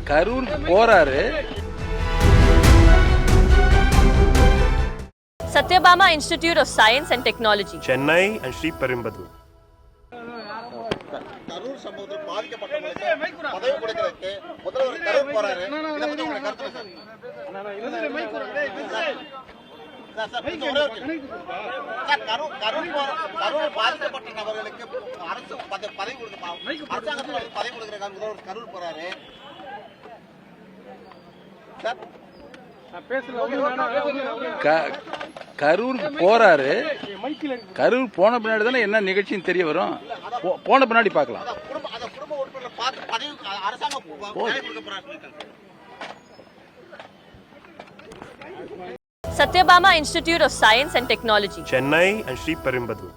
கரூர் போறாரு. Satyabama Institute of Science and Technology, Chennai and Sri Perumbudur. Karur சம்பவத்தில் பாதிக்கப்பட்டவங்களுக்கு பதவி கொடுக்கிறதுக்கு முதல்வர் கரூர் போறாரு. இதை பத்தி உங்களுடைய கருத்து என்ன கரூர் பாதிக்கப்பட்ட நபர்களுக்கு அரசு பதவி கொடுக்க அரசாங்கத்தில் பதவி கொடுக்கிற முதல்வர் கரூர் போறாரு. கரூர் போறாரு. கரூர் போன பின்னாடி தானே என்ன நிகழ்ச்சின்னு தெரிய வரும். போன பின்னாடி பார்க்கலாம். Satyabama Institute of Science and Technology, Chennai and Sri Perumbudur.